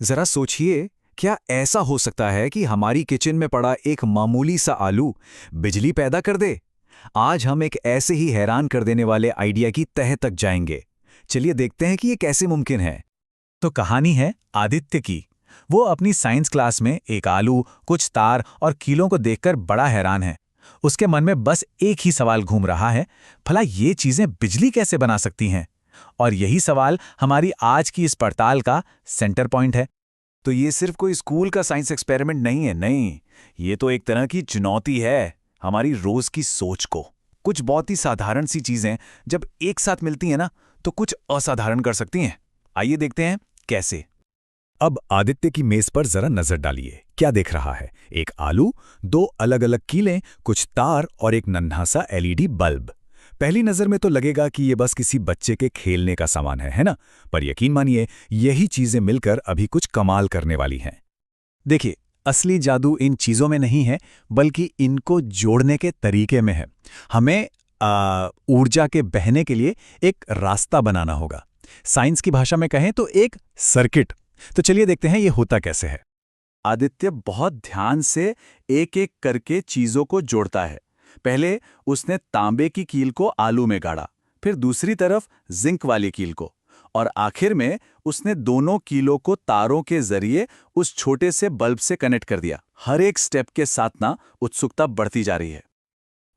जरा सोचिए, क्या ऐसा हो सकता है कि हमारी किचन में पड़ा एक मामूली सा आलू बिजली पैदा कर दे? आज हम एक ऐसे ही हैरान कर देने वाले आइडिया की तह तक जाएंगे। चलिए देखते हैं कि ये कैसे मुमकिन है। तो कहानी है आदित्य की। वो अपनी साइंस क्लास में एक आलू, कुछ तार और कीलों को देखकर बड़ा हैरान है। उसके मन में बस एक ही सवाल घूम रहा है, भला ये चीजें बिजली कैसे बना सकती हैं? और यही सवाल हमारी आज की इस पड़ताल का सेंटर पॉइंट है। तो ये सिर्फ कोई स्कूल का साइंस एक्सपेरिमेंट नहीं है, नहीं। ये तो एक तरह की चुनौती है हमारी रोज की सोच को। कुछ बहुत ही साधारण सी चीजें जब एक साथ मिलती हैं ना, तो कुछ असाधारण कर सकती हैं। आइए देखते हैं कैसे। अब आदित्य की मेज पर जरा नजर डालिए। क्या देख रहा है? एक आलू, दो अलग अलग कीलें, कुछ तार और एक नन्हा सा एलईडी बल्ब। पहली नजर में तो लगेगा कि ये बस किसी बच्चे के खेलने का सामान है ना? पर यकीन मानिए, यही चीजें मिलकर अभी कुछ कमाल करने वाली हैं। देखिए, असली जादू इन चीजों में नहीं है, बल्कि इनको जोड़ने के तरीके में है। हमें ऊर्जा के बहने के लिए एक रास्ता बनाना होगा। साइंस की भाषा में कहें तो एक सर्किट। तो चलिए देखते हैं ये होता कैसे है। आदित्य बहुत ध्यान से एक एक करके चीजों को जोड़ता है। पहले उसने तांबे की कील को आलू में गाड़ा, फिर दूसरी तरफ जिंक वाली कील को, और आखिर में उसने दोनों कीलों को तारों के जरिए उस छोटे से बल्ब से कनेक्ट कर दिया। हर एक स्टेप के साथ ना उत्सुकता बढ़ती जा रही है।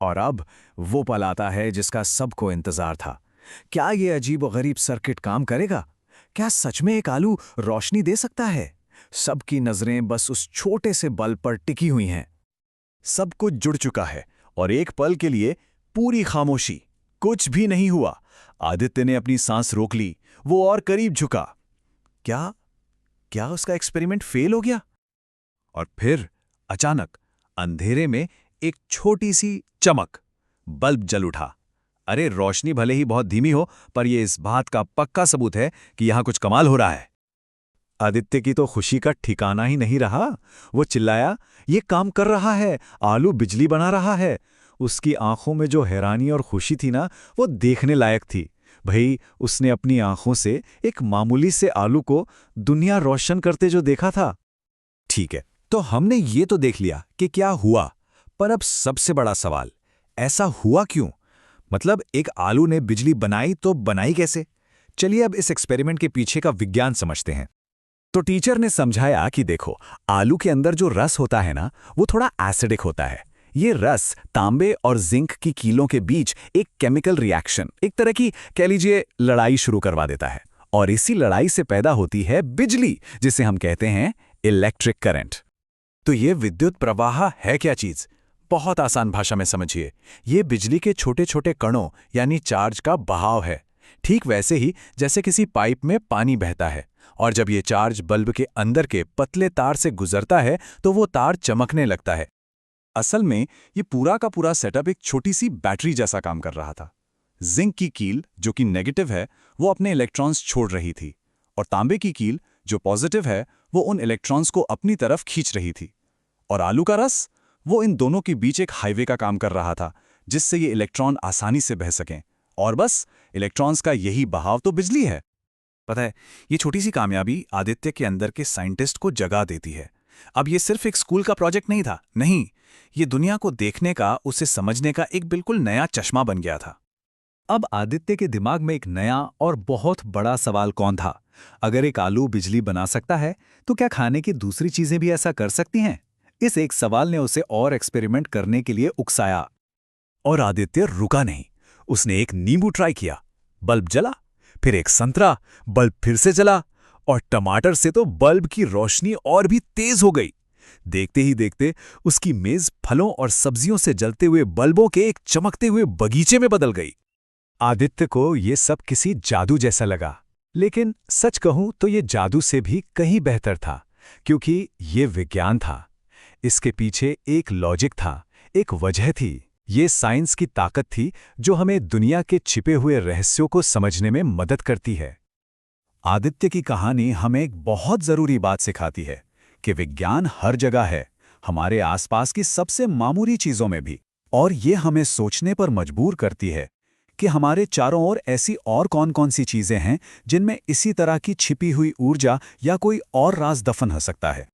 और अब वो पल आता है जिसका सबको इंतजार था। क्या ये अजीब-ओ-गरीब सर्किट काम करेगा? क्या सच में एक आलू रोशनी दे सकता है? सबकी नजरें बस उस छोटे से बल्ब पर टिकी हुई हैं। सब कुछ जुड़ चुका है और एक पल के लिए पूरी खामोशी। कुछ भी नहीं हुआ। आदित्य ने अपनी सांस रोक ली। वो और करीब झुका। क्या क्या उसका एक्सपेरिमेंट फेल हो गया? और फिर अचानक अंधेरे में एक छोटी सी चमक। बल्ब जल उठा। अरे, रोशनी भले ही बहुत धीमी हो, पर यह इस बात का पक्का सबूत है कि यहां कुछ कमाल हो रहा है। आदित्य की तो खुशी का ठिकाना ही नहीं रहा। वो चिल्लाया, ये काम कर रहा है, आलू बिजली बना रहा है। उसकी आंखों में जो हैरानी और खुशी थी ना, वो देखने लायक थी। भाई, उसने अपनी आंखों से एक मामूली से आलू को दुनिया रोशन करते जो देखा था। ठीक है, तो हमने ये तो देख लिया कि क्या हुआ, पर अब सबसे बड़ा सवाल, ऐसा हुआ क्यों? मतलब एक आलू ने बिजली बनाई तो बनाई कैसे? चलिए अब इस एक्सपेरिमेंट के पीछे का विज्ञान समझते हैं। तो टीचर ने समझाया कि देखो, आलू के अंदर जो रस होता है ना, वो थोड़ा एसिडिक होता है। ये रस तांबे और जिंक की कीलों के बीच एक केमिकल रिएक्शन, एक तरह की कह लीजिए लड़ाई शुरू करवा देता है। और इसी लड़ाई से पैदा होती है बिजली, जिसे हम कहते हैं इलेक्ट्रिक करंट। तो ये विद्युत प्रवाह है क्या चीज? बहुत आसान भाषा में समझिए। ये बिजली के छोटे छोटे कणों यानी चार्ज का बहाव है। ठीक वैसे ही जैसे किसी पाइप में पानी बहता है, और जब ये चार्ज बल्ब के अंदर के पतले तार से गुजरता है तो वो तार चमकने लगता है। असल में ये पूरा का पूरा सेटअप एक छोटी सी बैटरी जैसा काम कर रहा था। जिंक की कील, जो कि नेगेटिव है, वो अपने इलेक्ट्रॉन्स छोड़ रही थी, और तांबे की कील, जो पॉजिटिव है, वो उन इलेक्ट्रॉन्स को अपनी तरफ खींच रही थी। और आलू का रस, वो इन दोनों के बीच एक हाईवे का काम कर रहा था, जिससे ये इलेक्ट्रॉन आसानी से बह सकें। और बस इलेक्ट्रॉन्स का यही बहाव तो बिजली है। पता है, ये छोटी सी कामयाबी आदित्य के अंदर के साइंटिस्ट को जगा देती है। अब ये सिर्फ एक स्कूल का प्रोजेक्ट नहीं था, नहीं, ये दुनिया को देखने का, उसे समझने का एक बिल्कुल नया चश्मा बन गया था। अब आदित्य के दिमाग में एक नया और बहुत बड़ा सवाल कौन था? अगर एक आलू बिजली बना सकता है, तो क्या खाने की दूसरी चीजें भी ऐसा कर सकती हैं? इस एक सवाल ने उसे और एक्सपेरिमेंट करने के लिए उकसाया। और आदित्य रुका नहीं। उसने एक नींबू ट्राई किया, बल्ब जला। फिर एक संतरा, बल्ब फिर से जला। और टमाटर से तो बल्ब की रोशनी और भी तेज हो गई। देखते ही देखते उसकी मेज फलों और सब्जियों से जलते हुए बल्बों के एक चमकते हुए बगीचे में बदल गई। आदित्य को ये सब किसी जादू जैसा लगा, लेकिन सच कहूं तो ये जादू से भी कहीं बेहतर था, क्योंकि ये विज्ञान था। इसके पीछे एक लॉजिक था, एक वजह थी। ये साइंस की ताकत थी जो हमें दुनिया के छिपे हुए रहस्यों को समझने में मदद करती है। आदित्य की कहानी हमें एक बहुत जरूरी बात सिखाती है कि विज्ञान हर जगह है, हमारे आसपास की सबसे मामूली चीजों में भी। और ये हमें सोचने पर मजबूर करती है कि हमारे चारों ओर ऐसी और कौन-कौन सी चीज़ें हैं जिनमें इसी तरह की छिपी हुई ऊर्जा या कोई और राज दफन हो सकता है।